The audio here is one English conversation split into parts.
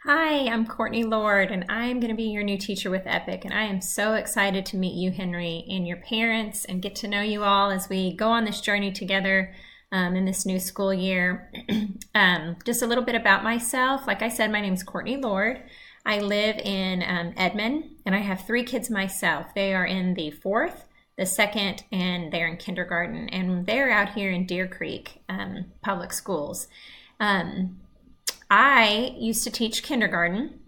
Hi, I'm Courtney Lord, and I'm going to be your new teacher with Epic. And I am so excited to meet you, Henry, and your parents, and get to know you all as we go on this journey together in this new school year. Just a little bit about myself. Like I said, my name is Courtney Lord. I live in Edmond, and I have 3 kids myself. They are in the 4th, the 2nd, and they're in kindergarten, and they're out here in Deer Creek public schools. I used to teach kindergarten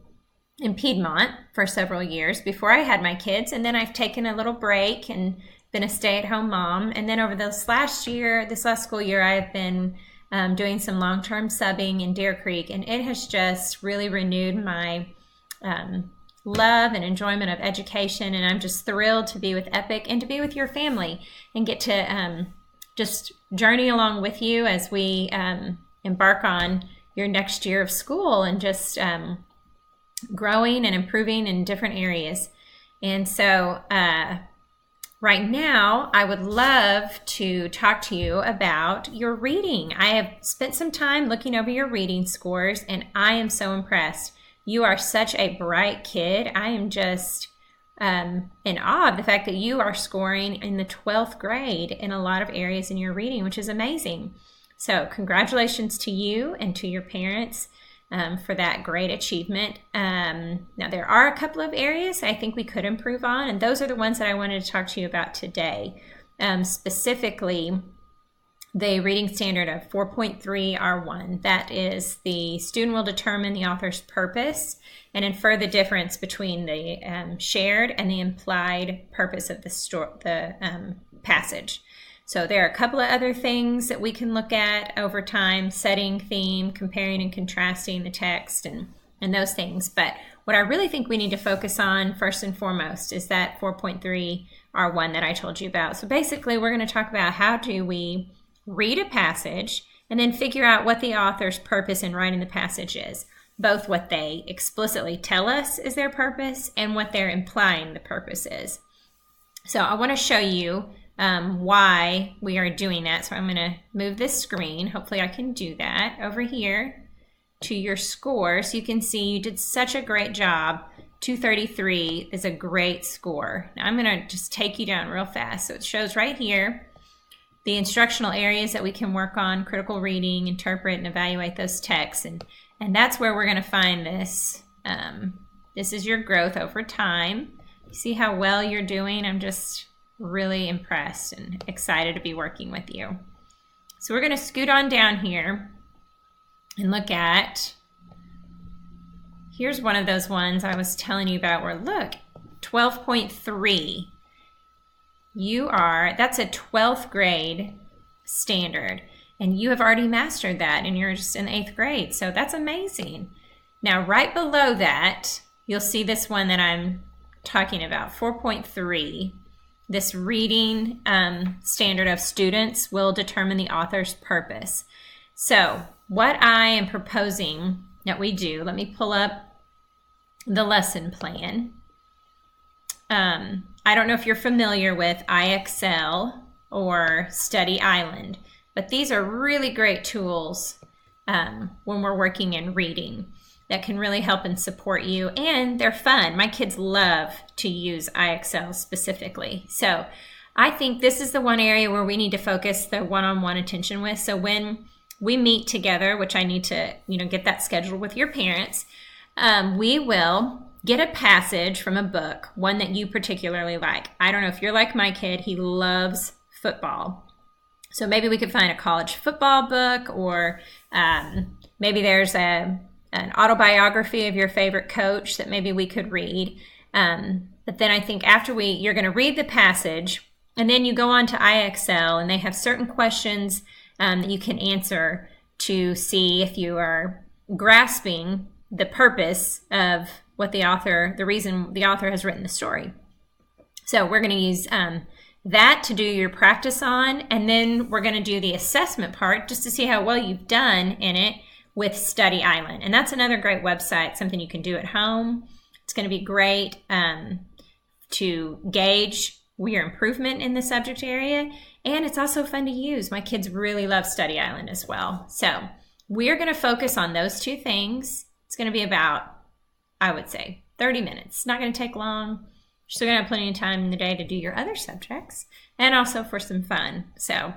in Piedmont for several years before I had my kids, and then I've taken a little break and been a stay-at-home mom. And then over this last school year, I've been doing some long-term subbing in Deer Creek, and it has just really renewed my love and enjoyment of education. And I'm just thrilled to be with Epic and to be with your family and get to just journey along with you as we embark on your next year of school and just growing and improving in different areas. And so right now, I would love to talk to you about your reading. I have spent some time looking over your reading scores, and I am so impressed. You are such a bright kid. I am just in awe of the fact that you are scoring in the 12th grade in a lot of areas in your reading, which is amazing. So congratulations to you and to your parents for that great achievement. Now, there are a couple of areas I think we could improve on, and those are the ones that I wanted to talk to you about today. Specifically, the reading standard of 4.3 R1. That is, the student will determine the author's purpose and infer the difference between the shared and the implied purpose of the passage. So there are a couple of other things that we can look at over time: setting, theme, comparing and contrasting the text, and those things. But what I really think we need to focus on first and foremost is that 4.3 R1 that I told you about. So basically, we're going to talk about how do we read a passage and then figure out what the author's purpose in writing the passage is, both what they explicitly tell us is their purpose and what they're implying the purpose is. So I want to show you why we are doing that. So I'm going to move this screen. Hopefully I can do that over here to your score. So you can see you did such a great job. 233 is a great score. Now I'm going to just take you down real fast. So it shows right here the instructional areas that we can work on: critical reading, interpret, and evaluate those texts. And that's where we're going to find this. This is your growth over time. You see how well you're doing? I'm just really impressed and excited to be working with you. So we're going to scoot on down here and look at, here's one of those ones I was telling you about where, look, 12.3. That's a 12th grade standard, and you have already mastered that, and you're just in 8th grade. So that's amazing. Now, right below that, you'll see this one that I'm talking about, 4.3. This reading standard of students will determine the author's purpose. So what I am proposing that we do, let me pull up the lesson plan. I don't know if you're familiar with IXL or Study Island, but these are really great tools when we're working in reading that can really help and support you, and they're fun. My kids love to use IXL specifically. So I think this is the one area where we need to focus the one-on-one attention with. So when we meet together, which I need to, get that scheduled with your parents, we will get a passage from a book, one that you particularly like. I don't know if you're like my kid, he loves football. So maybe we could find a college football book, or maybe there's an autobiography of your favorite coach that maybe we could read. But then I think after you're going to read the passage, and then you go on to IXL, and they have certain questions that you can answer to see if you are grasping the purpose of what the reason the author has written the story. So we're going to use that to do your practice on, and then we're going to do the assessment part just to see how well you've done in it with Study Island. And that's another great website, something you can do at home. It's going to be great to gauge your improvement in the subject area, and it's also fun to use. My kids really love Study Island as well. So we're going to focus on those two things. It's going to be about, I would say, 30 minutes. It's not going to take long. You're still going to have plenty of time in the day to do your other subjects and also for some fun. So